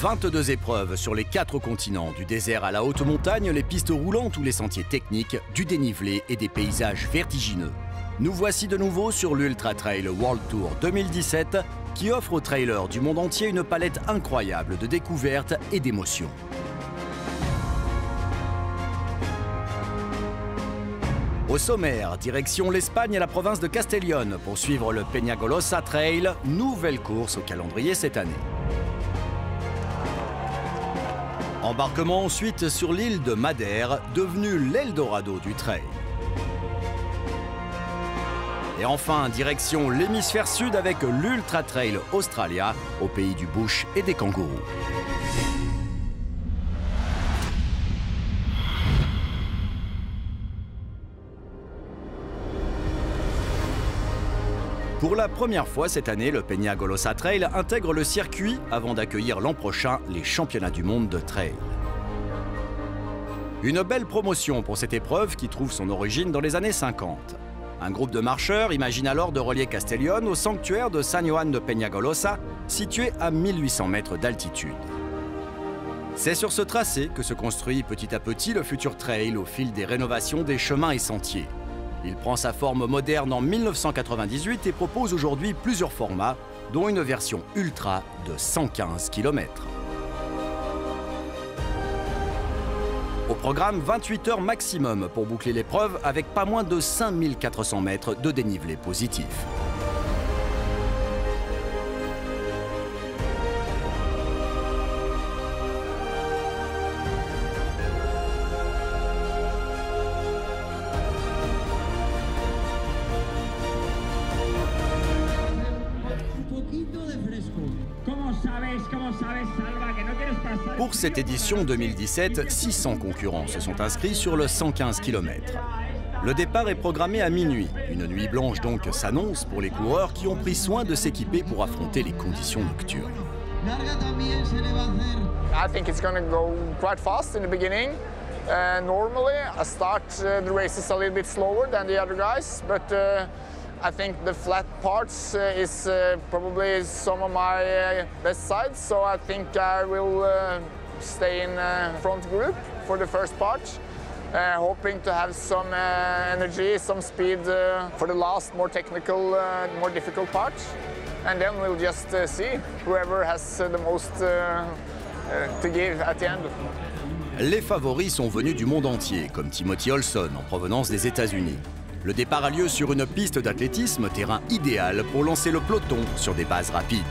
22 épreuves sur les 4 continents, du désert à la haute montagne, les pistes roulantes ou les sentiers techniques, du dénivelé et des paysages vertigineux. Nous voici de nouveau sur l'Ultra Trail World Tour 2017 qui offre aux trailers du monde entier une palette incroyable de découvertes et d'émotions. Au sommaire, direction l'Espagne et la province de Castellón pour suivre le Peñagolosa Trail, nouvelle course au calendrier cette année. Embarquement ensuite sur l'île de Madère, devenue l'Eldorado du trail. Et enfin, direction l'hémisphère sud avec l'Ultra Trail Australia, au pays du bush et des kangourous. Pour la première fois cette année, le Peñagolosa Trail intègre le circuit avant d'accueillir l'an prochain les championnats du monde de trail. Une belle promotion pour cette épreuve qui trouve son origine dans les années 50. Un groupe de marcheurs imagine alors de relier Castellón au sanctuaire de San Juan de Peñagolosa, situé à 1800 mètres d'altitude. C'est sur ce tracé que se construit petit à petit le futur trail au fil des rénovations des chemins et sentiers. Il prend sa forme moderne en 1998 et propose aujourd'hui plusieurs formats, dont une version ultra de 115 km. Au programme, 28 heures maximum pour boucler l'épreuve avec pas moins de 5400 mètres de dénivelé positif. Pour cette édition 2017, 600 concurrents se sont inscrits sur le 115 km. Le départ est programmé à minuit. Une nuit blanche donc s'annonce pour les coureurs qui ont pris soin de s'équiper pour affronter les conditions nocturnes. I think it's going to go quite fast in the beginning. Normally, I start the races a little bit slower than the other guys, but I think the flat parts is probably some of my best sides, so I think I will stay in front group for the first part, hoping to have some energy, some speed for the last, more technical, more difficult part, and then we'll just see whoever has the most to give at the end. Les favoris sont venus du monde entier, comme Timothy Olson en provenance des États-Unis. Le départ a lieu sur une piste d'athlétisme, terrain idéal pour lancer le peloton sur des bases rapides.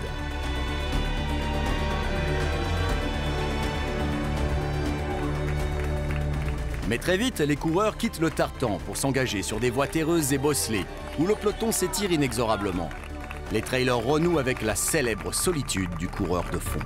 Mais très vite, les coureurs quittent le tartan pour s'engager sur des voies terreuses et bosselées, où le peloton s'étire inexorablement. Les trailers renouent avec la célèbre solitude du coureur de fond.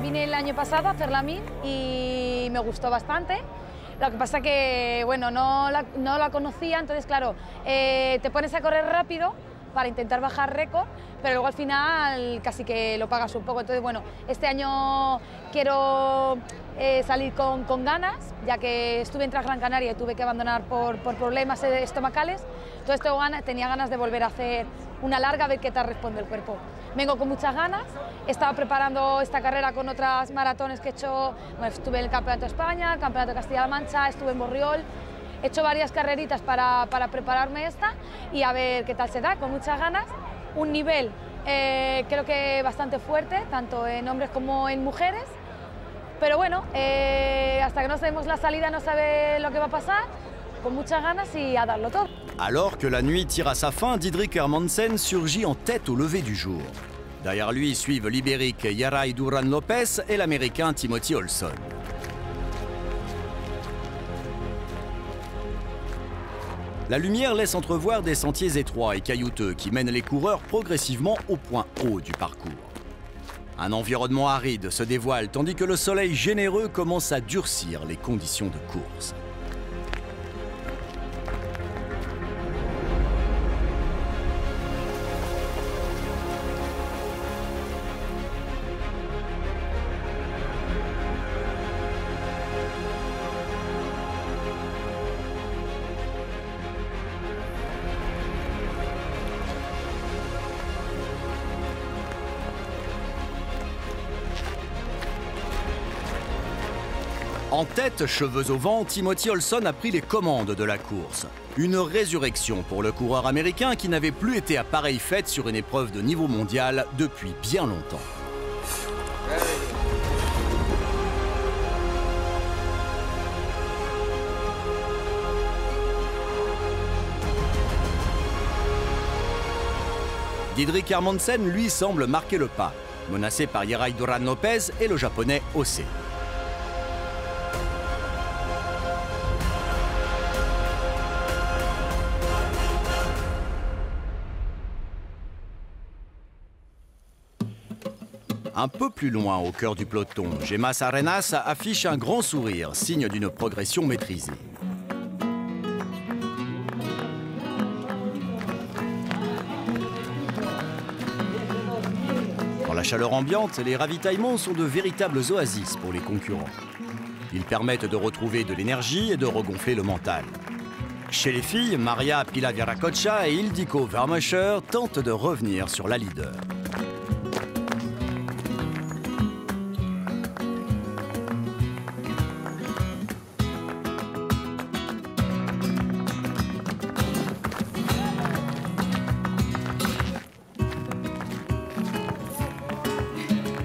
Vine el año pasado a hacer la MIR y me gustó bastante. Lo que pasa que, bueno, no la conocía, entonces, claro, te pones a correr rápido, para intentar bajar récord, pero luego al final casi que lo pagas un poco. Entonces, bueno, este año quiero salir con ganas, ya que estuve en Gran Canaria y tuve que abandonar por problemas estomacales. Entonces tenía ganas de volver a hacer una larga, a ver qué tal responde el cuerpo. Vengo con muchas ganas, he estado preparando esta carrera con otras maratones que he hecho, bueno, estuve en el Campeonato de España, el Campeonato de Castilla-La Mancha, estuve en Borriol, he hecho varias carreritas para prepararme esta y a ver qué tal se da, con muchas ganas, un nivel creo que bastante fuerte, tanto en hombres como en mujeres, pero bueno, hasta que no sabemos la salida no sabe lo que va a pasar, con muchas ganas y a darlo todo. Alors que la nuit tire à sa fin, Didrik Hermansen surgit en tête au lever du jour. Derrière lui suivent l'Ibérique Yaray Duran Lopez et l'Américain Timothy Olson. La lumière laisse entrevoir des sentiers étroits et caillouteux qui mènent les coureurs progressivement au point haut du parcours. Un environnement aride se dévoile tandis que le soleil généreux commence à durcir les conditions de course. En tête, cheveux au vent, Timothy Olson a pris les commandes de la course. Une résurrection pour le coureur américain qui n'avait plus été à pareille fête sur une épreuve de niveau mondial depuis bien longtemps. Didrik Hermansen, lui, semble marquer le pas, menacé par Yaray Duran Lopez et le japonais Ose. Un peu plus loin, au cœur du peloton, Gemas Arenas affiche un grand sourire, signe d'une progression maîtrisée. Dans la chaleur ambiante, les ravitaillements sont de véritables oasis pour les concurrents. Ils permettent de retrouver de l'énergie et de regonfler le mental. Chez les filles, Maria Pila-Viracocha et Ildiko Vermeuscher tentent de revenir sur la leader.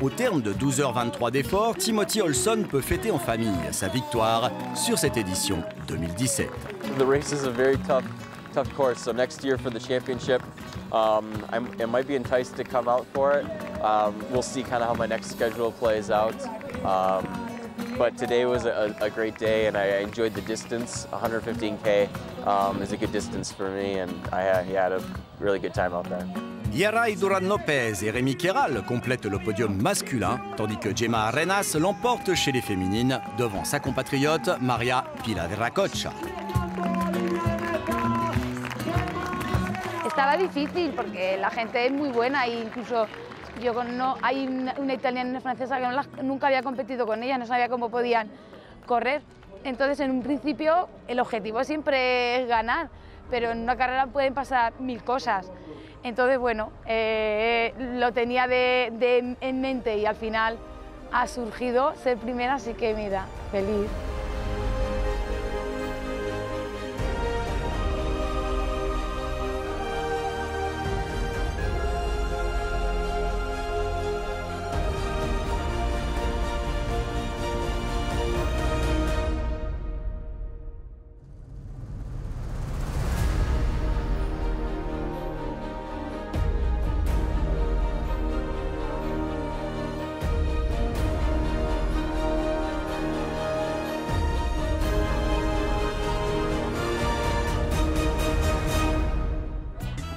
Au terme de 12h23 d'efforts, Timothy Olson peut fêter en famille sa victoire sur cette édition 2017. The race is a very tough course, so next year for the championship, I might be enticed to come out for it. We'll see kind of how my next schedule plays out. But today was a great day and I enjoyed the distance. 115K is a good distance for me and I had a really good time out there. Yaray Duran Lopez et Rémi Kéral complètent le podium masculin, tandis que Gemma Arenas l'emporte chez les féminines devant sa compatriote Maria Pila-Viracocha. Estaba difícil porque la gente es muy buena e incluso hay una italiana y una francesa que nunca había competido con ellas, no sabía cómo podían correr. Entonces, en un principio, el objetivo siempre es ganar, pero en una carrera pueden pasar 1000 cosas. Entonces, bueno, lo tenía en mente y al final ha surgido ser primera, así que mira, feliz.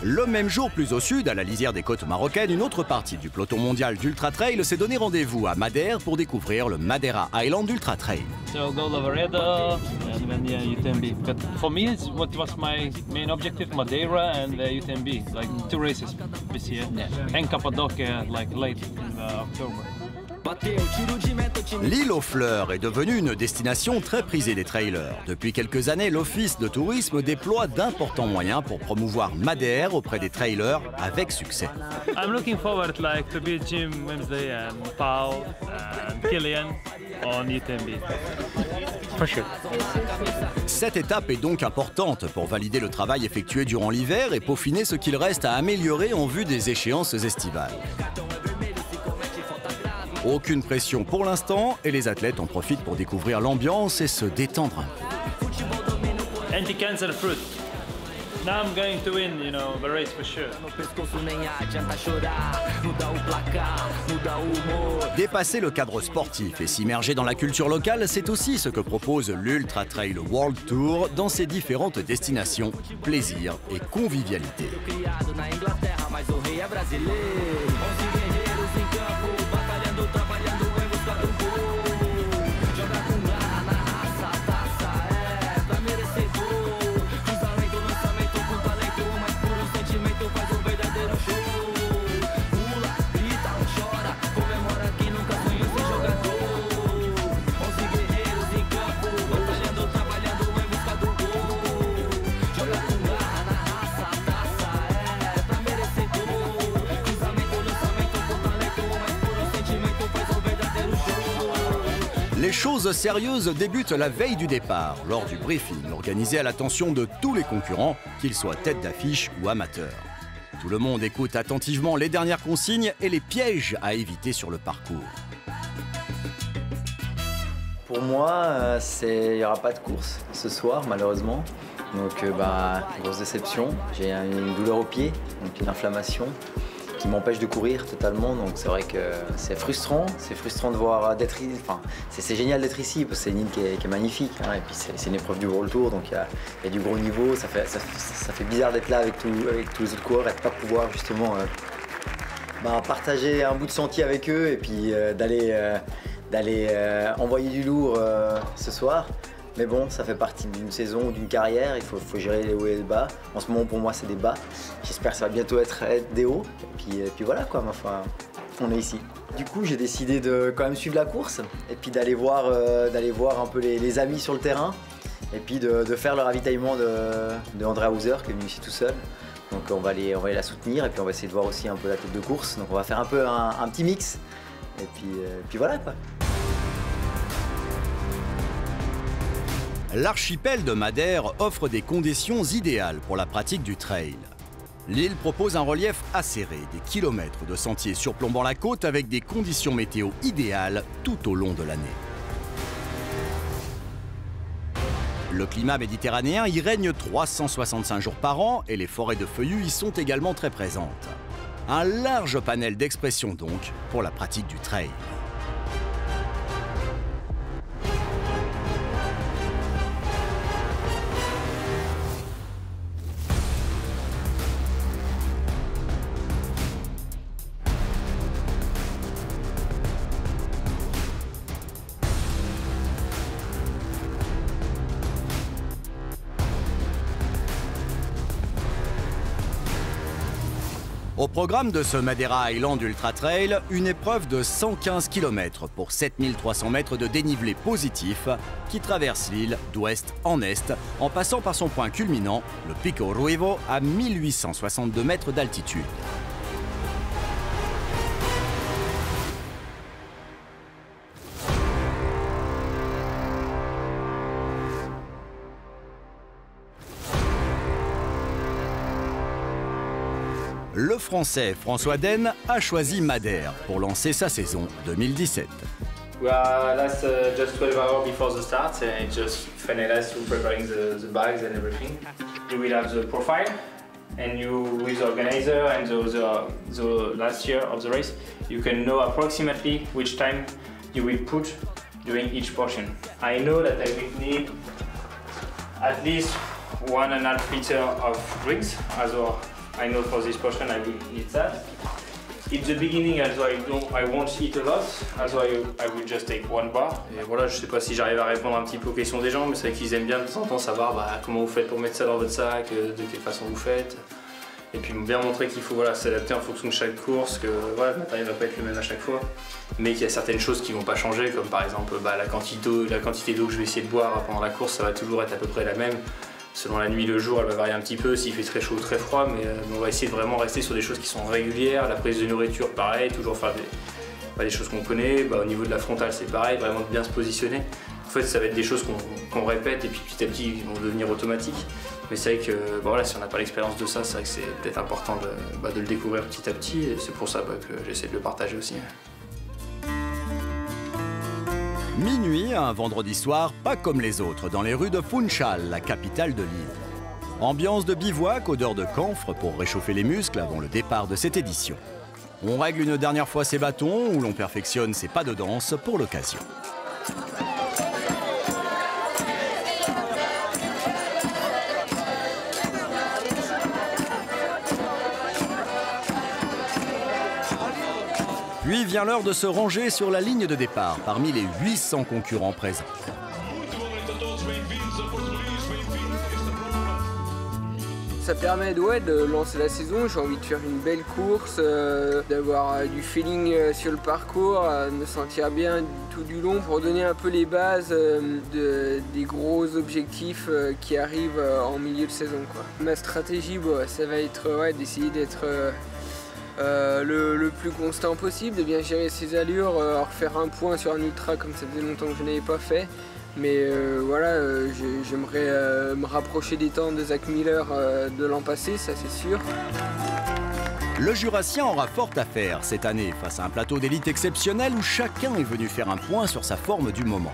Le même jour, plus au sud, à la lisière des côtes marocaines, une autre partie du peloton mondial d'Ultra Trail s'est donné rendez-vous à Madère pour découvrir le Madeira Island Ultra Trail. So go Lavaredo and then UTMB. But for me, what was my main objective, Madeira and UTMB, like 2 races this year, and Cappadocia like late in October. L'île aux fleurs est devenue une destination très prisée des trailers. Depuis quelques années, l'Office de tourisme déploie d'importants moyens pour promouvoir Madère auprès des trailers avec succès. I'm looking forward like to be Jim Wednesday and Paul and Killian on UTMB. For sure. Cette étape est donc importante pour valider le travail effectué durant l'hiver et peaufiner ce qu'il reste à améliorer en vue des échéances estivales. Aucune pression pour l'instant et les athlètes en profitent pour découvrir l'ambiance et se détendre un peu. Anti-cancer fruit. Now I'm going to win, you know, the race for sure. Dépasser le cadre sportif et s'immerger dans la culture locale, c'est aussi ce que propose l'Ultra Trail World Tour dans ses différentes destinations, plaisir et convivialité. Les choses sérieuses débutent la veille du départ, lors du briefing organisé à l'attention de tous les concurrents, qu'ils soient tête d'affiche ou amateurs. Tout le monde écoute attentivement les dernières consignes et les pièges à éviter sur le parcours. Pour moi, il n'y aura pas de course ce soir, malheureusement. Donc, grosse déception. J'ai une douleur au pied, donc une inflammation qui m'empêche de courir totalement. Donc, c'est vrai que c'est frustrant. C'est frustrant de voir d'être. Enfin, c'est génial d'être ici parce que c'est une île qui est magnifique. Hein, et puis, c'est une épreuve du World Tour, donc il y a du gros niveau. Ça fait bizarre d'être là avec tous les autres coureurs et de ne pas pouvoir justement partager un bout de sentier avec eux et puis d'aller envoyer du lourd ce soir. Mais bon, ça fait partie d'une saison ou d'une carrière, il faut gérer les hauts et les bas. En ce moment, pour moi, c'est des bas. J'espère que ça va bientôt être des hauts. Et puis voilà, quoi, enfin, on est ici. Du coup, j'ai décidé de quand même suivre la course et puis d'aller voir un peu les amis sur le terrain et puis de faire le ravitaillement de Andrea Hauser, qui est venu ici tout seul. Donc on va aller la soutenir et puis on va essayer de voir aussi un peu la tête de course. Donc on va faire un peu un petit mix et puis voilà, quoi. L'archipel de Madère offre des conditions idéales pour la pratique du trail. L'île propose un relief acéré, des kilomètres de sentiers surplombant la côte avec des conditions météo idéales tout au long de l'année. Le climat méditerranéen y règne 365 jours par an et les forêts de feuillus y sont également très présentes. Un large panel d'expressions donc pour la pratique du trail. Au programme de ce Madeira Island Ultra Trail, une épreuve de 115 km pour 7300 mètres de dénivelé positif qui traverse l'île d'ouest en est en passant par son point culminant, le Pico Ruivo, à 1862 mètres d'altitude. Le Français François Den a choisi Madère pour lancer sa saison 2017. We are last just 12 hours before the start and just finalized preparing the bags and everything. You will have the profile and you, with the organizer and the last year of the race, you can know approximately which time you will put during each portion. I know that I will need at least 1.5 liters of drinks as well I know for this portion I will eat that. In the beginning, also I won't eat a lot, also I will just take one bar. Et voilà, je sais pas si j'arrive à répondre un petit peu aux questions des gens, mais c'est vrai qu'ils aiment bien de temps en temps savoir comment vous faites pour mettre ça dans votre sac, de quelle façon vous faites. Et puis bien montrer qu'il faut s'adapter en fonction de chaque course, que voilà, le matériel ne va pas être le même à chaque fois, mais qu'il y a certaines choses qui ne vont pas changer, comme par exemple la quantité d'eau que je vais essayer de boire pendant la course, ça va toujours être à peu près la même. Selon la nuit, le jour, elle va varier un petit peu, s'il fait très chaud ou très froid, mais on va essayer de vraiment rester sur des choses qui sont régulières. La prise de nourriture, pareil, toujours faire des choses qu'on connaît. Au niveau de la frontale, c'est pareil, vraiment de bien se positionner. En fait, ça va être des choses qu'on répète et puis petit à petit, ils vont devenir automatiques. Mais c'est vrai que voilà, si on n'a pas l'expérience de ça, c'est vrai que c'est peut-être important de le découvrir petit à petit, et c'est pour ça que j'essaie de le partager aussi. Minuit, un vendredi soir, pas comme les autres, dans les rues de Funchal, la capitale de l'île. Ambiance de bivouac, odeur de camphre pour réchauffer les muscles avant le départ de cette édition. On règle une dernière fois ses bâtons, où l'on perfectionne ses pas de danse pour l'occasion. Puis vient l'heure de se ranger sur la ligne de départ parmi les 800 concurrents présents. Ça permet de lancer la saison, j'ai envie de faire une belle course, d'avoir du feeling sur le parcours, me sentir bien tout du long pour donner un peu les bases des gros objectifs qui arrivent en milieu de saison, quoi. Ma stratégie, ça va être d'essayer d'être le plus constant possible, de bien gérer ses allures, refaire un point sur un ultra comme ça faisait longtemps que je n'avais pas fait. Mais voilà, j'aimerais me rapprocher des temps de Zach Miller de l'an passé, ça c'est sûr. Le Jurassien aura fort à faire cette année face à un plateau d'élite exceptionnel où chacun est venu faire un point sur sa forme du moment.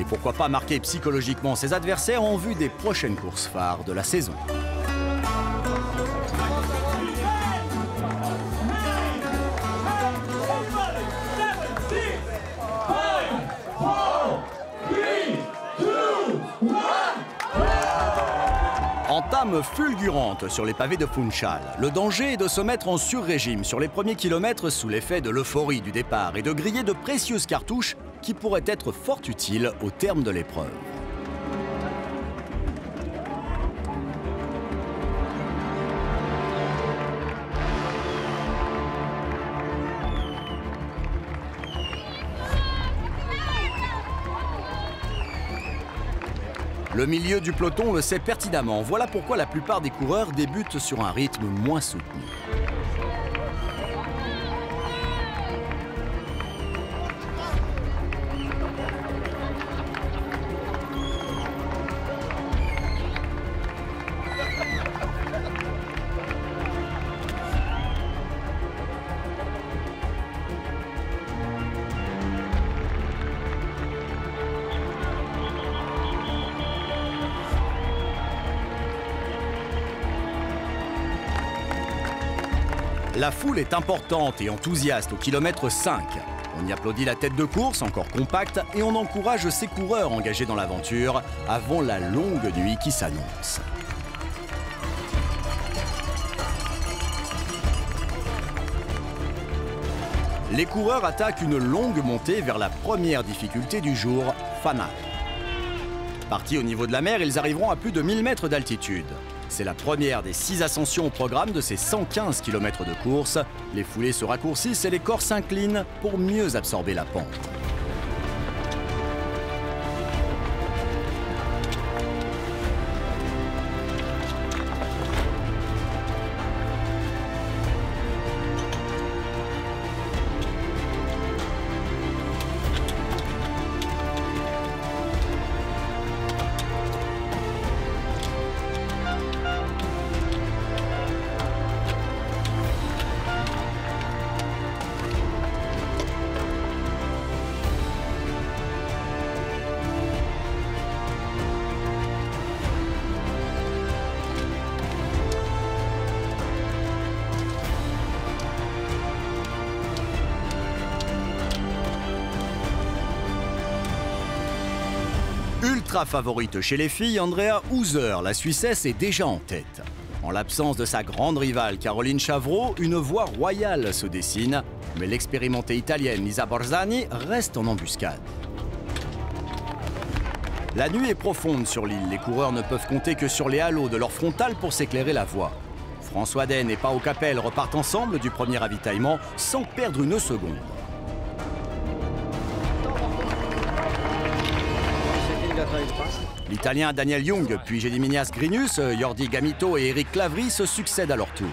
Et pourquoi pas marquer psychologiquement ses adversaires en vue des prochaines courses phares de la saison. Entame fulgurante sur les pavés de Funchal. Le danger est de se mettre en sur-régime sur les premiers kilomètres sous l'effet de l'euphorie du départ et de griller de précieuses cartouches qui pourraient être fort utiles au terme de l'épreuve. Le milieu du peloton le sait pertinemment. Voilà pourquoi la plupart des coureurs débutent sur un rythme moins soutenu. La foule est importante et enthousiaste au kilomètre 5. On y applaudit la tête de course, encore compacte, et on encourage ces coureurs engagés dans l'aventure avant la longue nuit qui s'annonce. Les coureurs attaquent une longue montée vers la première difficulté du jour, Fanal. Partis au niveau de la mer, ils arriveront à plus de 1000 mètres d'altitude. C'est la première des 6 ascensions au programme de ces 115 km de course. Les foulées se raccourcissent et les corps s'inclinent pour mieux absorber la pente. Ultra favorite chez les filles, Andrea Hauser, la Suissesse, est déjà en tête. En l'absence de sa grande rivale Caroline Chavreau, une voie royale se dessine, mais l'expérimentée italienne Lisa Borzani reste en embuscade. La nuit est profonde sur l'île, les coureurs ne peuvent compter que sur les halos de leur frontale pour s'éclairer la voie. François Den et Pau Capell repartent ensemble du premier ravitaillement sans perdre une seconde. L'Italien Daniel Jung, puis Gediminas Grinus, Jordi Gamito et Eric Clavry se succèdent à leur tour.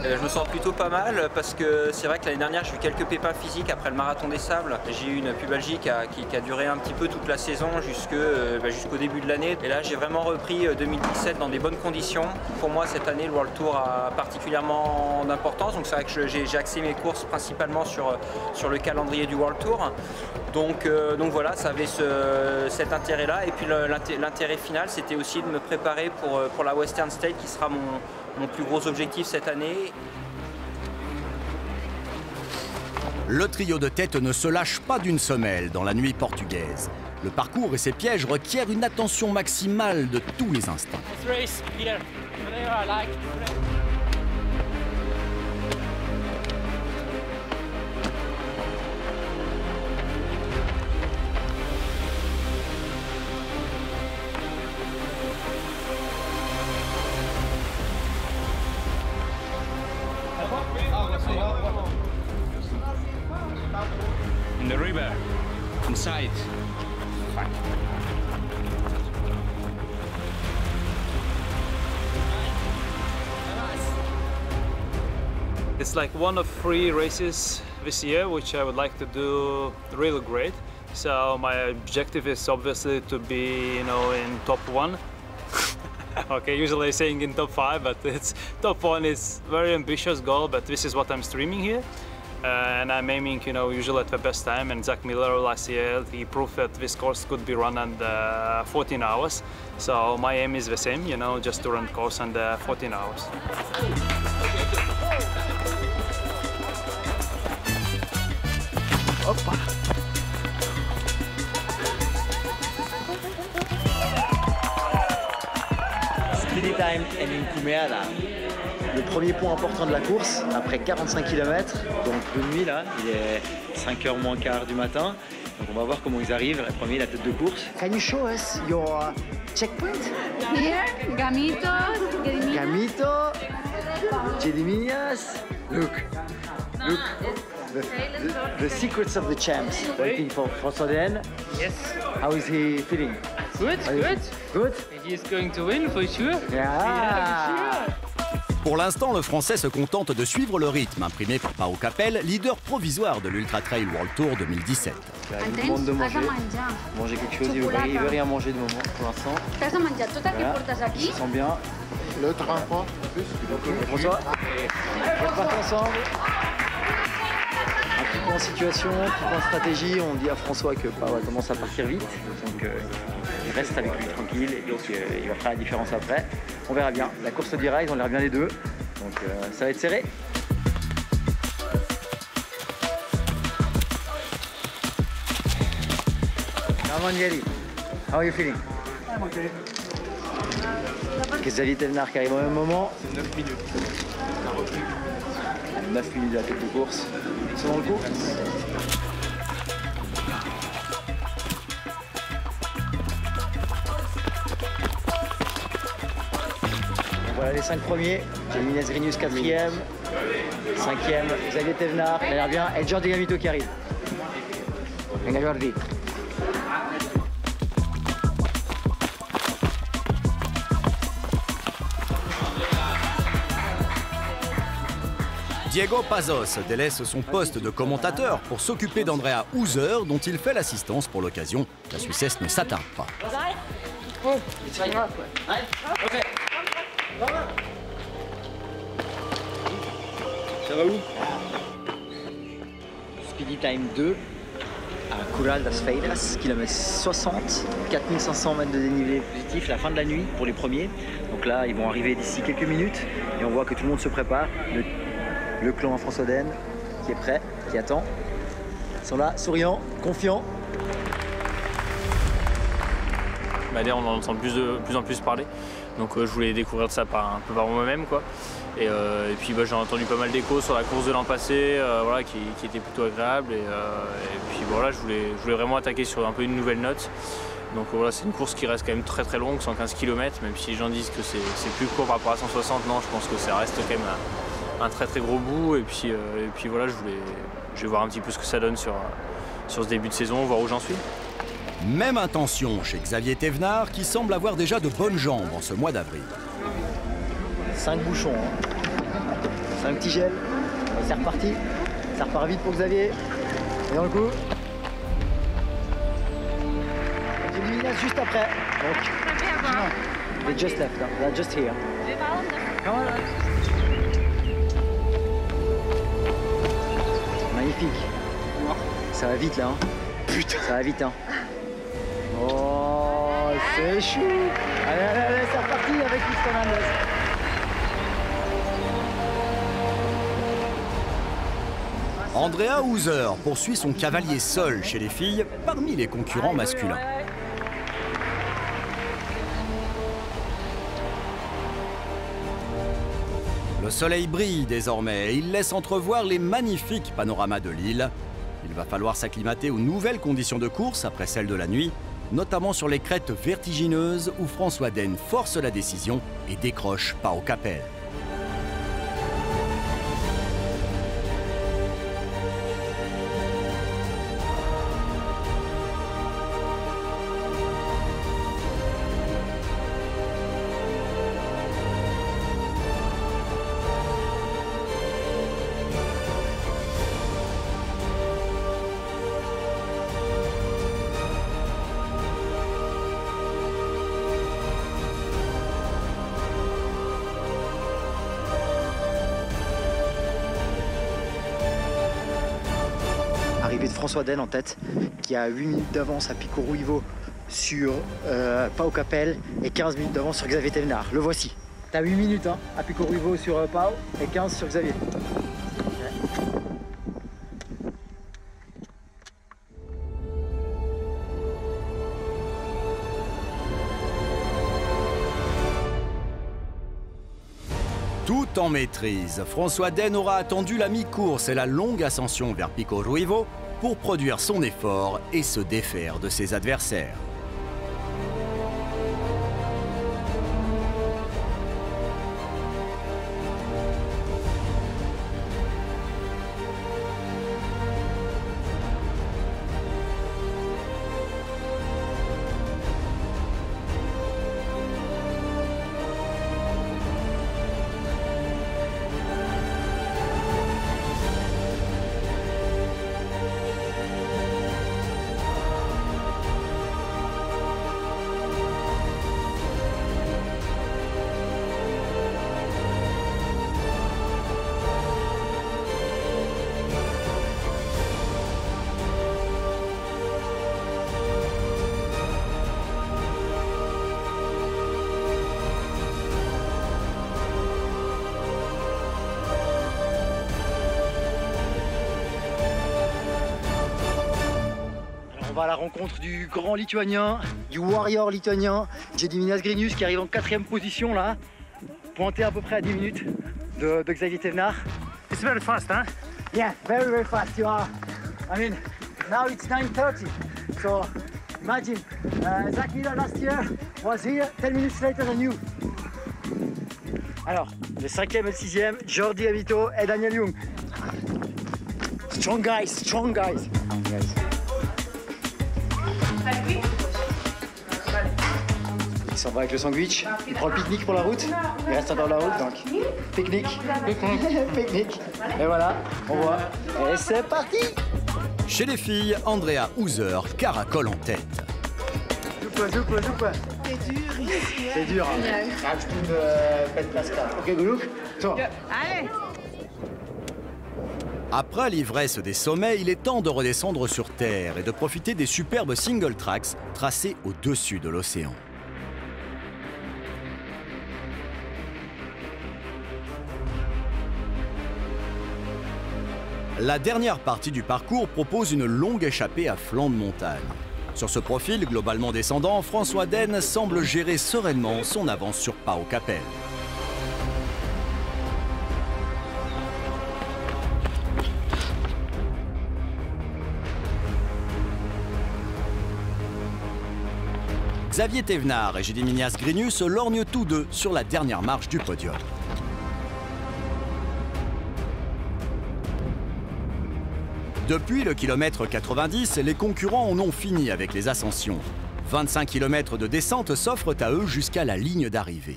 Je me sens plutôt pas mal parce que c'est vrai que l'année dernière j'ai eu quelques pépins physiques après le marathon des sables. J'ai eu une pubalgie qui a duré un petit peu toute la saison jusqu'au début de l'année. Et là j'ai vraiment repris 2017 dans des bonnes conditions. Pour moi cette année le World Tour a particulièrement d'importance. Donc c'est vrai que j'ai axé mes courses principalement sur le calendrier du World Tour. Donc voilà, ça avait cet intérêt-là. Et puis l'intérêt final c'était aussi de me préparer pour la Western State qui sera mon plus gros objectif cette année. Le trio de tête ne se lâche pas d'une semelle dans la nuit portugaise. Le parcours et ses pièges requièrent une attention maximale de tous les instants. In the river, inside. It's like one of 3 races this year, which I would like to do really great. So my objective is obviously to be, in top 1. Okay, usually saying in top 5, but it's top 1 is very ambitious goal, but this is what I'm streaming here. And I'm aiming, usually at the best time. And Zach Miller last year, he proved that this course could be run under 14 hours. So my aim is the same, just to run the course under 14 hours. Hoppa. Speedy time and in Kumeada. Le premier point important de la course, après 45 km, donc de nuit là, il est 5h moins quart du matin. Donc on va voir comment ils arrivent. Le premier, la tête de course. Can you show us your checkpoint? Here, Gamito, Gamito, Gediminas. Look. The secrets of the champs. Waiting for François Den. Yes. How is he feeling? Good, good. Good? He is going to win for sure. Yeah. Pour l'instant, le Français se contente de suivre le rythme imprimé par Pau Capell, leader provisoire de l'Ultra Trail World Tour 2017. Il lui demande de manger quelque chose, il veut rien manger de moment pour l'instant. Voilà. Il se sent bien. Le train pas plus. François, on repart ensemble. Un petit peu en situation, un petit peu en stratégie. On dit à François que Pau commence à partir vite. Donc il reste avec lui tranquille et donc il va faire la différence après. On verra bien. La course dira, ils ont l'air bien les deux. Donc ça va être serré. Mangieri, how are you feeling? I'm okay. Xavier Thévenard qui arrive au même moment. 9 minutes. 9 minutes de la tête de course. Ils sont dans le coup. Voilà les 5 premiers. Gediminas Grinus 4e. 5e, Xavier Thévenard, il a l'air bien. Et Jordi Gamito qui arrive. Venga Jordi. Diego Pazos délaisse son poste de commentateur pour s'occuper d'Andrea Hauser, dont il fait l'assistance pour l'occasion. La Suissesse ne s'attarde pas. Ça va où? Speedy Time 2 à Curral das Feiras, kilomètre 60, 4500 mètres de dénivelé positif, la fin de la nuit pour les premiers. Donc là, ils vont arriver d'ici quelques minutes et on voit que tout le monde se prépare. Le clan François Den, qui est prêt, qui attend. Ils sont là, souriants, confiants. D'ailleurs, on en entend de plus en plus parler. Donc je voulais découvrir de ça un peu par moi-même, quoi. Et puis j'ai entendu pas mal d'échos sur la course de l'an passé, voilà, qui était plutôt agréable. Et puis voilà, je voulais vraiment attaquer sur un peu une nouvelle note. Donc voilà, c'est une course qui reste quand même très long, 115 km, même si les gens disent que c'est plus court par rapport à 160, non, je pense que ça reste quand même un très gros bout. Et puis voilà, je vais voir un petit peu ce que ça donne sur ce début de saison, voir où j'en suis. Même intention chez Xavier Thévenard, qui semble avoir déjà de bonnes jambes en ce mois d'avril. 5 bouchons, hein. 5 petits gels. C'est reparti. Ça repart vite pour Xavier. Et dans le coup. J'ai mis juste après. Donc. They just left, hein. They're just here. Come on. Magnifique. Ça va vite là, hein. Putain. Ça va vite, hein. Oh, c'est chou. Allez, c'est reparti avec Luis Fernandez. Andrea Hauser poursuit son cavalier seul chez les filles parmi les concurrents masculins. Le soleil brille désormais et il laisse entrevoir les magnifiques panoramas de l'île. Il va falloir s'acclimater aux nouvelles conditions de course après celles de la nuit, notamment sur les crêtes vertigineuses où François Den force la décision et décroche Pau Capell. Arrivée de François Den en tête, qui a 8 minutes d'avance à Pico Ruivo sur Pau Capell et 15 minutes d'avance sur Xavier Thévenard. Le voici. T'as 8 minutes hein, à Pico Ruivo sur Pau et 15 sur Xavier. Tout en maîtrise, François Den aura attendu la mi-course et la longue ascension vers Pico Ruivo pour produire son effort et se défaire de ses adversaires. On va à la rencontre du grand lituanien, du warrior lituanien, Gediminas Grinius qui arrive en 4e position là, pointé à peu près à 10 minutes de Xavier Thévenard. It's very fast, huh? Yeah, very fast you are. I mean, now it's 9:30, so imagine, Zach Miller last year was here 10 minutes later than you. Alors, le 5e et le 6e, Jordi Avito et Daniel Young. Strong guys, strong guys. Il s'en va avec le sandwich, il prend le pique-nique pour la route, il reste encore la route donc pique-nique, pique-nique, et voilà, on voit, et c'est parti. Chez les filles, Andrea Hauser caracole en tête. C'est dur ici. C'est dur, hein. Ah, je peux me mettre la ok, good look. So. Allez. Après l'ivresse des sommets, il est temps de redescendre sur terre et de profiter des superbes single tracks tracés au-dessus de l'océan. La dernière partie du parcours propose une longue échappée à flanc de montagne. Sur ce profil globalement descendant, François Den semble gérer sereinement son avance sur Pau Capell. Xavier Thévenard et Gediminas Grinu se lorgnent tous deux sur la dernière marche du podium. Depuis le kilomètre 90, les concurrents en ont fini avec les ascensions. 25 km de descente s'offrent à eux jusqu'à la ligne d'arrivée.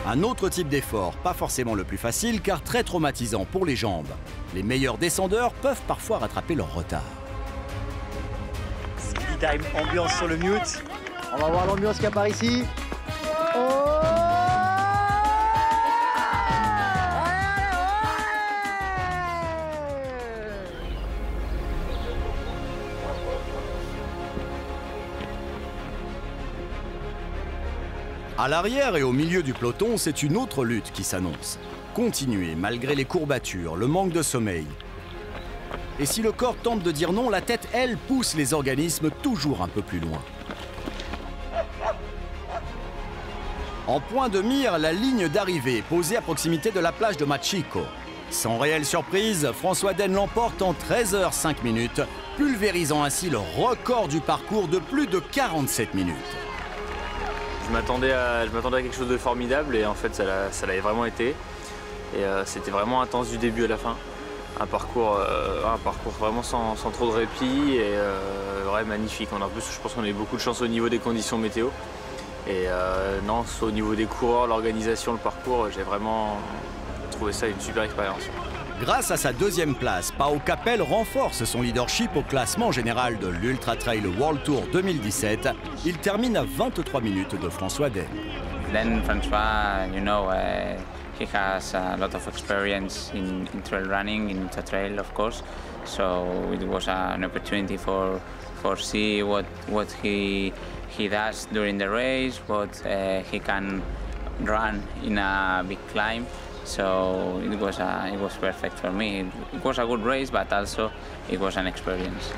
Un autre type d'effort, pas forcément le plus facile car très traumatisant pour les jambes. Les meilleurs descendeurs peuvent parfois rattraper leur retard. Time, ambiance sur le mute. On va voir l'ambiance qu'il y a par ici. À l'arrière et au milieu du peloton, c'est une autre lutte qui s'annonce. Continuer malgré les courbatures, le manque de sommeil. Et si le corps tente de dire non, la tête, elle, pousse les organismes toujours un peu plus loin. En point de mire, la ligne d'arrivée posée à proximité de la plage de Machico. Sans réelle surprise, François Den l'emporte en 13 h 5 minutes, pulvérisant ainsi le record du parcours de plus de 47 minutes. Je m'attendais à quelque chose de formidable et en fait ça l'avait vraiment été. Et c'était vraiment intense du début à la fin. Un parcours vraiment sans trop de répit et ouais, magnifique. En plus, je pense qu'on a eu beaucoup de chance au niveau des conditions météo. Et non, au niveau des coureurs, l'organisation, le parcours, j'ai vraiment trouvé ça une super expérience. Grâce à sa deuxième place, Pau Capell renforce son leadership au classement général de l'Ultra Trail World Tour 2017. Il termine à 23 minutes de François Den. Then François, you know, he has a lot of experience in trail running, in ultra trail, of course. So it was an opportunity for see what he does during the race, what he can run in a big climb. So it was perfect for me. It was a good race, but also it was an experience.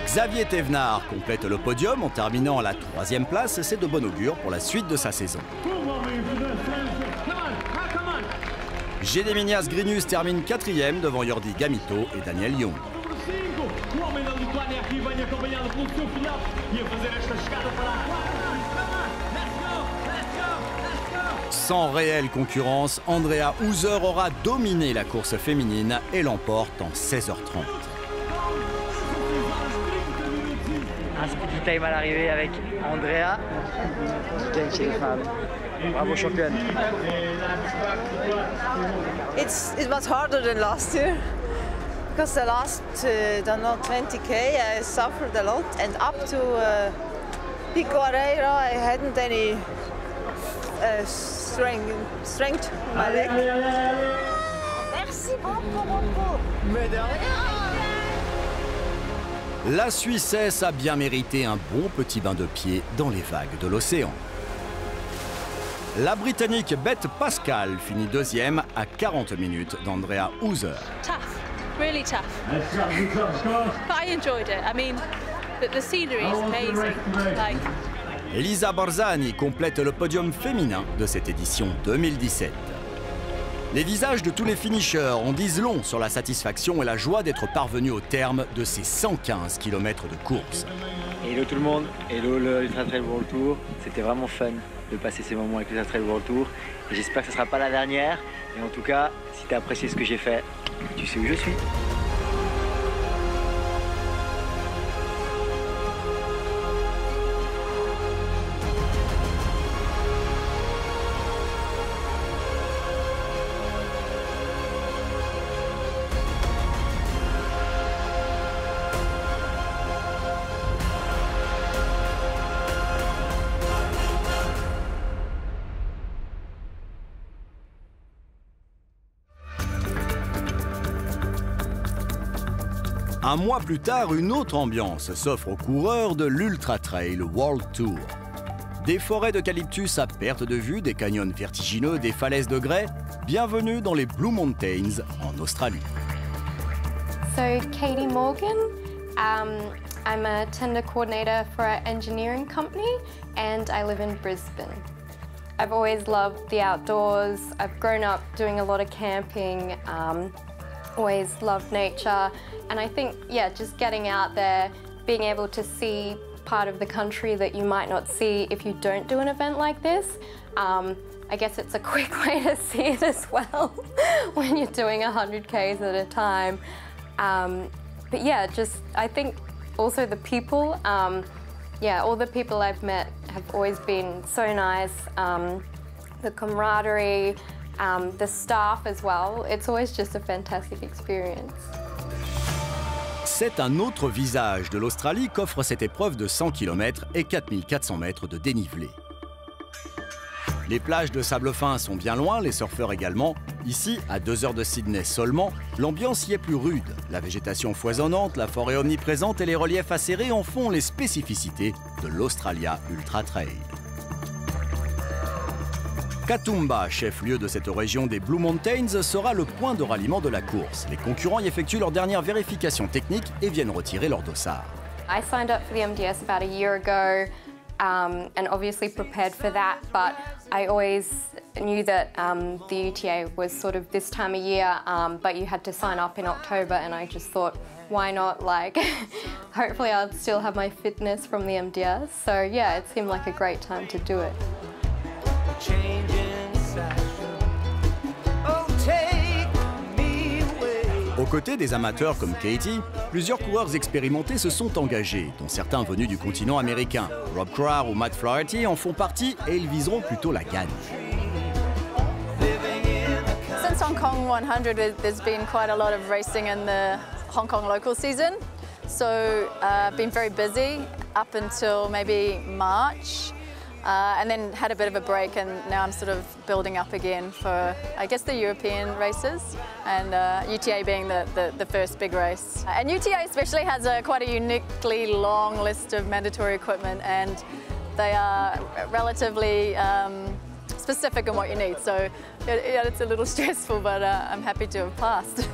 Xavier Thévenard complète le podium en terminant à la 3e place. C'est de bon augure pour la suite de sa saison. Gediminas Grinu termine 4e devant Jordi Gamito et Daniel Young. Sans réelle concurrence, Andrea Hauser aura dominé la course féminine et l'emporte en 16h30. Un speed time à l'arrivée avec Andrea. Gagne chez les femmes. Bravo championne. It was harder than last year because the last, don't know, 20k I suffered a lot, and up to Pico Areira I hadn't any strength in my leg. Merci beaucoup. Mais de rien. La Suissesse a bien mérité un bon petit bain de pied dans les vagues de l'océan. La Britannique Beth Pascal finit 2e à 40 minutes d'Andrea Hauser. Tough, really tough. But I enjoyed it. I mean, the scenery is amazing. Like... Lisa Barzani complète le podium féminin de cette édition 2017. Les visages de tous les finishers en disent long sur la satisfaction et la joie d'être parvenus au terme de ces 115 km de course. Hello tout le monde, hello le Ultra Trail World Tour. C'était vraiment fun de passer ces moments avec l'Ultra Trail World Tour. J'espère que ce ne sera pas la dernière. Et en tout cas, si tu as apprécié ce que j'ai fait, tu sais où je suis. Un mois plus tard, une autre ambiance s'offre aux coureurs de l'Ultra Trail World Tour. Des forêts d'eucalyptus à perte de vue, des canyons vertigineux, des falaises de grès. Bienvenue dans les Blue Mountains en Australie. So Katie Morgan, I'm a tender coordinator for an engineering company and I live in Brisbane. I've always loved the outdoors. I've grown up doing a lot of camping, always loved nature, and I think, yeah, just getting out there, being able to see part of the country that you might not see if you don't do an event like this. I guess it's a quick way to see it as well when you're doing 100 Ks at a time. But yeah, just I think also the people, yeah, all the people I've met have always been so nice. The camaraderie, the staff as well. It's always just a fantastic experience. C'est un autre visage de l'Australie qu'offre cette épreuve de 100 km et 4400 mètres de dénivelé. Les plages de sable fin sont bien loin, les surfeurs également. Ici, à 2 heures de Sydney seulement, l'ambiance y est plus rude. La végétation foisonnante, la forêt omniprésente et les reliefs acérés en font les spécificités de l'Australia Ultra Trail. Katoomba, chef-lieu de cette région des Blue Mountains, sera le point de ralliement de la course. Les concurrents y effectuent leur dernière vérification technique et viennent retirer leur dossard. I signed up for the MDS about a year ago and obviously prepared for that, but I always knew that the UTA was sort of this time of year, but you had to sign up in October, and I just thought, why not, like, hopefully I'll still have my fitness from the MDS. So yeah, it seemed like a great time to do it. Aux côtés des amateurs comme Katie, plusieurs coureurs expérimentés se sont engagés, dont certains venus du continent américain. Rob Crowar ou Matt Flaherty en font partie et ils viseront plutôt la gagne. Since Hong Kong 100, there's been quite a lot of racing in the Hong Kong local season. So I've been very busy up until maybe March. And then had a bit of a break, and now I'm sort of building up again for, I guess, the European races, and UTA being the first big race. And UTA especially has quite a uniquely long list of mandatory equipment, and they are relatively specific in what you need. So yeah, it's a little stressful, but I'm happy to have passed.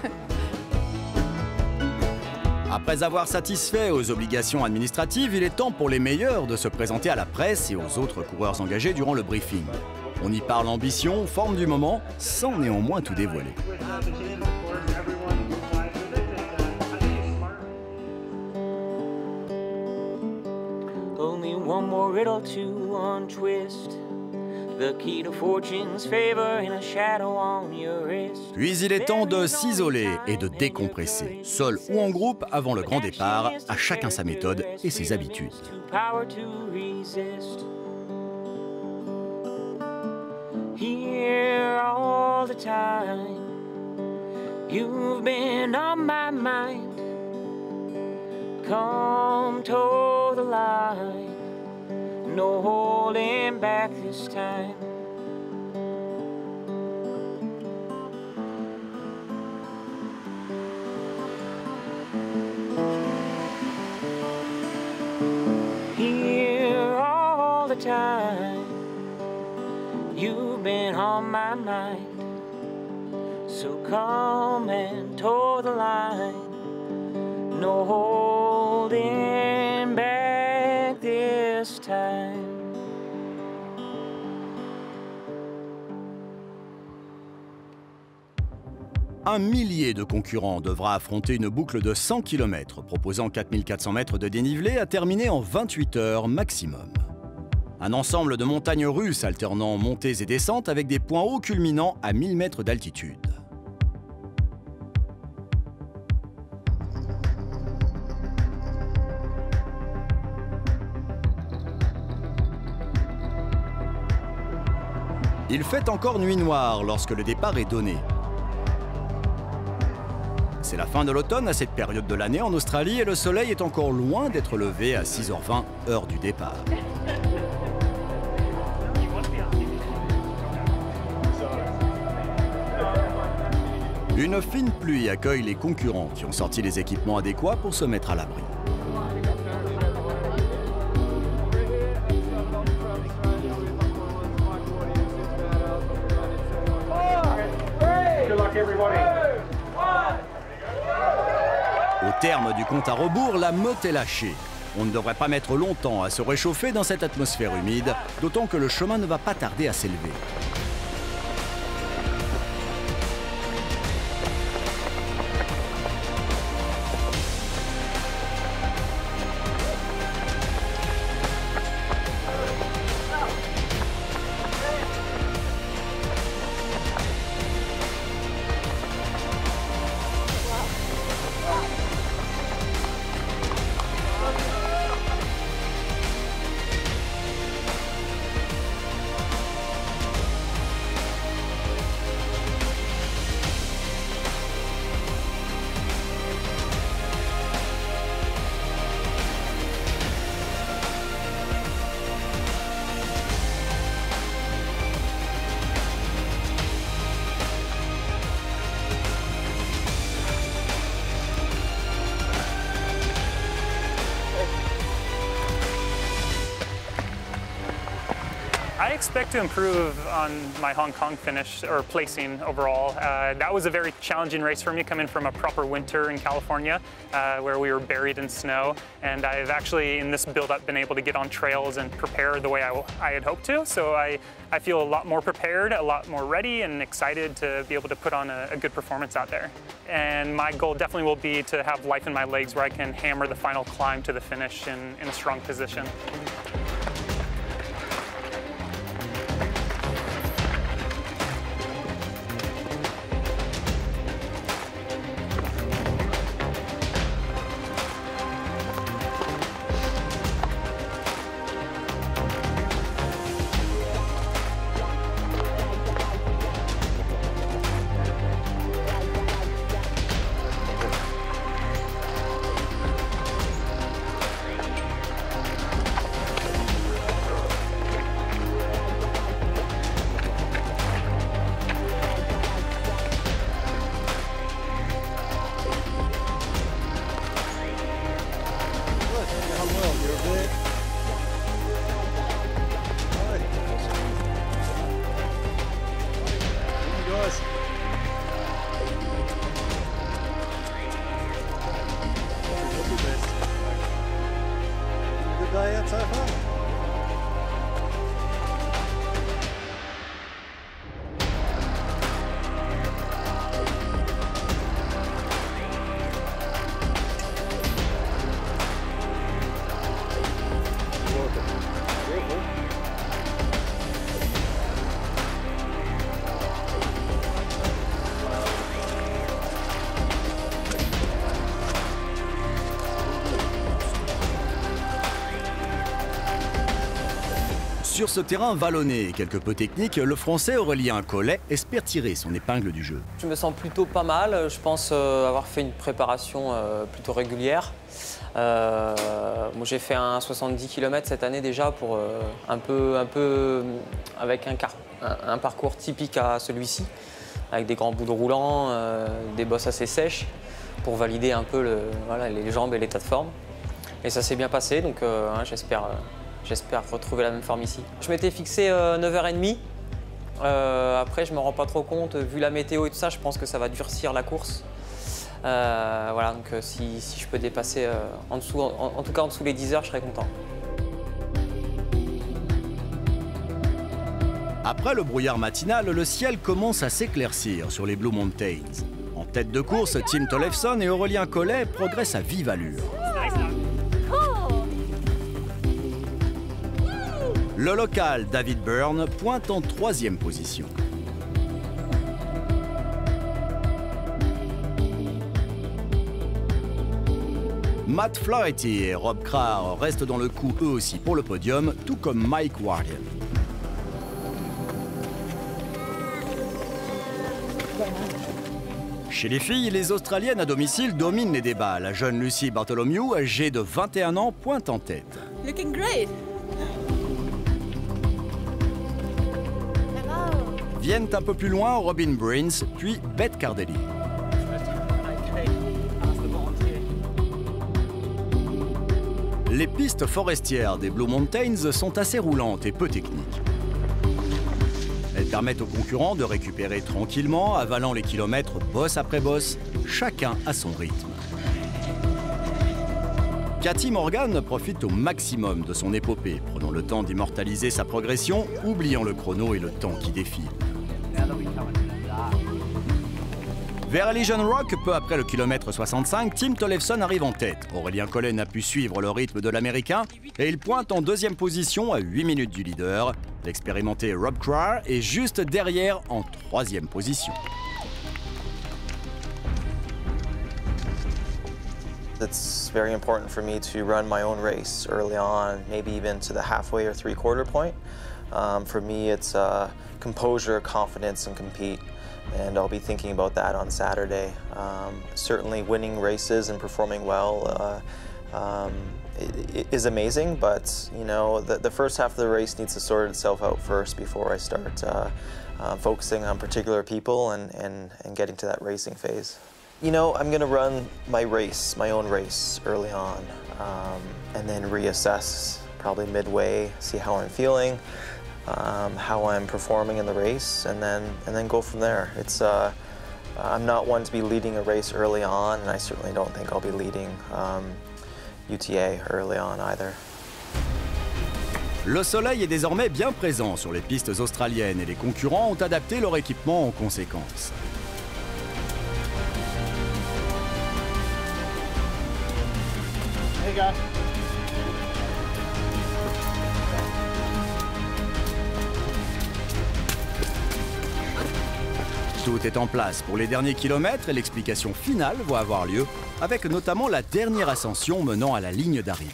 Après avoir satisfait aux obligations administratives, il est temps pour les meilleurs de se présenter à la presse et aux autres coureurs engagés durant le briefing. On y parle ambition, forme du moment, sans néanmoins tout dévoiler. Only one more riddle to untwist. The key to fortune's favor in a shadow on your wrist. Puis il est temps de s'isoler et de décompresser, seul ou en groupe avant le grand départ, à chacun sa méthode et ses habitudes. Power to resist. Here all the time, you've been on my mind. Come toe the line. No holding back this time. Here all the time, you've been on my mind. So come and toe the line. No holding back this time. Un millier de concurrents devra affronter une boucle de 100 km proposant 4400 mètres de dénivelé à terminer en 28 heures maximum. Un ensemble de montagnes russes alternant montées et descentes avec des points hauts culminant à 1000 mètres d'altitude. Il fait encore nuit noire lorsque le départ est donné. C'est la fin de l'automne à cette période de l'année en Australie et le soleil est encore loin d'être levé à 6h20, heure du départ. Une fine pluie accueille les concurrents qui ont sorti les équipements adéquats pour se mettre à l'abri. everybody. Au terme du compte à rebours, la meute est lâchée. On ne devrait pas mettre longtemps à se réchauffer dans cette atmosphère humide, d'autant que le chemin ne va pas tarder à s'élever. I expect to improve on my Hong Kong finish or placing overall. That was a very challenging race for me coming from a proper winter in California where we were buried in snow. And I've actually in this build-up been able to get on trails and prepare the way I had hoped to. So I feel a lot more prepared, a lot more ready and excited to be able to put on a good performance out there. And my goal definitely will be to have life in my legs where I can hammer the final climb to the finish in a strong position. Sur ce terrain vallonné et quelque peu technique, le Français Aurélien Collet espère tirer son épingle du jeu. Je me sens plutôt pas mal. Je pense avoir fait une préparation plutôt régulière. Moi, j'ai fait un 70 km cette année déjà pour un peu avec un parcours typique à celui-ci, avec des grands bouts roulants, des bosses assez sèches pour valider un peu les jambes et l'état de forme. Et ça s'est bien passé, donc j'espère retrouver la même forme ici. Je m'étais fixé 9h30. Après, je ne me rends pas trop compte. Vu la météo et tout ça, je pense que ça va durcir la course. Voilà, donc si je peux dépasser en tout cas en dessous les 10 heures, je serais content. Après le brouillard matinal, le ciel commence à s'éclaircir sur les Blue Mountains. En tête de course, Tim Tollefson et Aurélien Collet progressent à vive allure. Le local David Byrne pointe en 3e position. Matt Flaherty et Rob Krah restent dans le coup eux aussi pour le podium, tout comme Mike Wardian. Chez les filles, les Australiennes à domicile dominent les débats. La jeune Lucy Bartholomew, âgée de 21 ans, pointe en tête. Looking great. Viennent un peu plus loin Robin Brins, puis Beth Cardelli. Les pistes forestières des Blue Mountains sont assez roulantes et peu techniques. Elles permettent aux concurrents de récupérer tranquillement, avalant les kilomètres bosse après bosse, chacun à son rythme. Katy Morgan profite au maximum de son épopée, prenant le temps d'immortaliser sa progression, oubliant le chrono et le temps qui défile. Vers Elysian Rock, peu après le kilomètre 65, Tim Tollefson arrive en tête. Aurélien Collet n'a pu suivre le rythme de l'Américain et il pointe en deuxième position à 8 minutes du leader. L'expérimenté Rob Cryer est juste derrière en troisième position. It's very important for me to run my own race early on, maybe even to the halfway or three-quarter point. For me, it's composure, confidence, and compete. And I'll be thinking about that on Saturday. Certainly winning races and performing well is amazing, but you know, the first half of the race needs to sort itself out first before I start focusing on particular people and getting to that racing phase. You know, I'm going to run my race, my own race, early on, and then reassess probably midway, see how I'm feeling, how I'm performing in the race, and then go from there. It's I'm not one to be leading a race early on, and I certainly don't think I'll be leading UTA early on either. Le soleil est désormais bien présent sur les pistes australiennes et les concurrents ont adapté leur équipement en conséquence. Hey guys. Tout est en place pour les derniers kilomètres et l'explication finale va avoir lieu, avec notamment la dernière ascension menant à la ligne d'arrivée.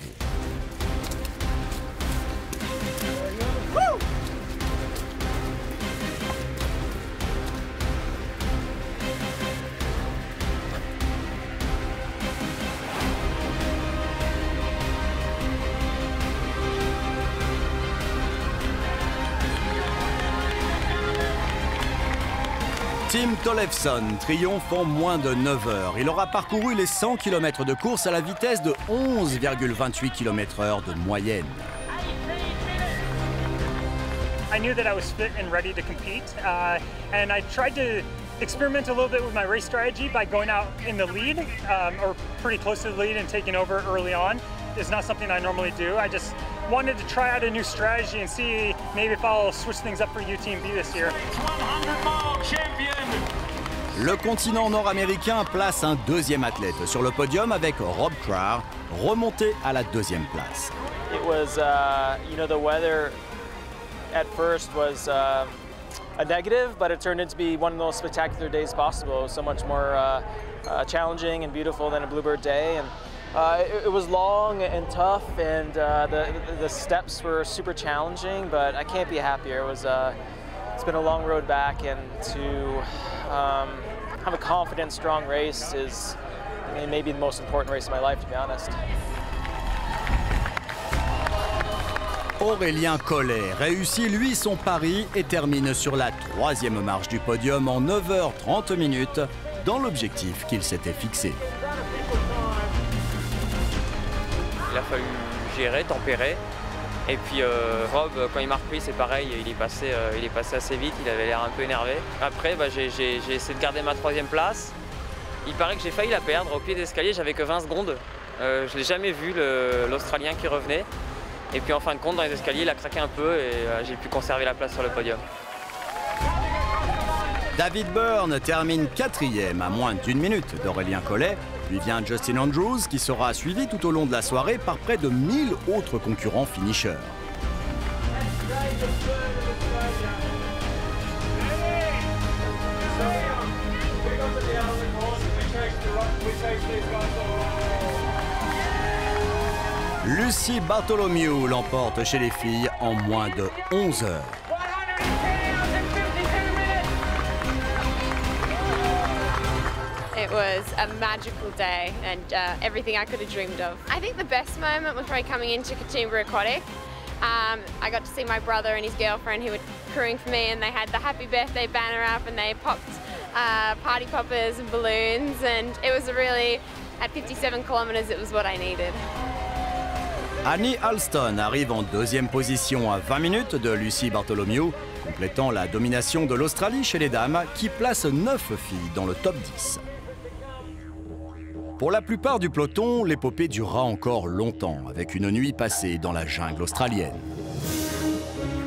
Tim Tollefson triomphe en moins de 9 heures. Il aura parcouru les 100 km de course à la vitesse de 11,28 km/h de moyenne. I knew that I was fit and ready to compete, and I tried to experiment a little bit with my race strategy by going out in the lead, or pretty close to the lead and taking over early on. It's not something I normally do. I just wanted to try out a new strategy and see maybe if I'll switch things up for UTMB this year. Le continent nord-américain place un deuxième athlète sur le podium avec Rob Cryer, remonté à la deuxième place. It was, you know, the weather at first was a negative, but it turned into be one of the most spectacular days possible. It was so much more challenging and beautiful than a Bluebird day. And it was long and tough, and the steps were super challenging, but I can't be happier. It was, it's been a long road back, and to have a confident, strong race is maybe the most important race of my life, to be honest. Aurélien Collet réussit lui son pari et termine sur la troisième marche du podium en 9h30 minutes dans l'objectif qu'il s'était fixé. Il a fallu gérer, tempérer. Et puis Rob, quand il m'a repris, c'est pareil, il est passé assez vite, il avait l'air un peu énervé. Après, j'ai essayé de garder ma troisième place. Il paraît que j'ai failli la perdre. Au pied d'escalier, j'avais que 20 secondes. Je ne l'ai jamais vu, l'Australien qui revenait. Et puis en fin de compte, dans les escaliers, il a craqué un peu et j'ai pu conserver la place sur le podium. David Byrne termine 4e à moins d'1 minute d'Aurélien Collet. Puis vient Justin Andrews qui sera suivi tout au long de la soirée par près de 1000 autres concurrents finishers. Lucy Bartholomew l'emporte chez les filles en moins de 11 heures. It was a magical day and everything I could have dreamed of. I think the best moment was probably coming into Katoomba Aquatic. I got to see my brother and his girlfriend who were crewing for me, and they had the happy birthday banner up and they popped party poppers and balloons, and it was really, at 57 kilometers, it was what I needed. Annie Alston arrive en 2e position à 20 minutes de Lucy Bartholomew. complétant la domination de l'Australie chez les dames qui place 9 filles dans le top 10. Pour la plupart du peloton, l'épopée durera encore longtemps, avec une nuit passée dans la jungle australienne.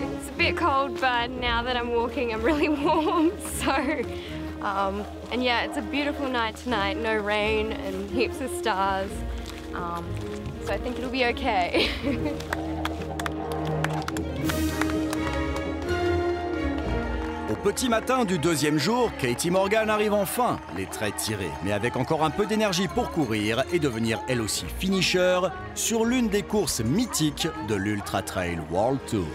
It's a bit cold, but now that I'm walking, I'm really warm. So, and yeah, it's a beautiful night tonight. No rain and heaps of stars. So I think it'll be okay. Au petit matin du deuxième jour, Katie Morgan arrive enfin, les traits tirés, mais avec encore un peu d'énergie pour courir et devenir elle aussi finisher sur l'une des courses mythiques de l'Ultra Trail World Tour.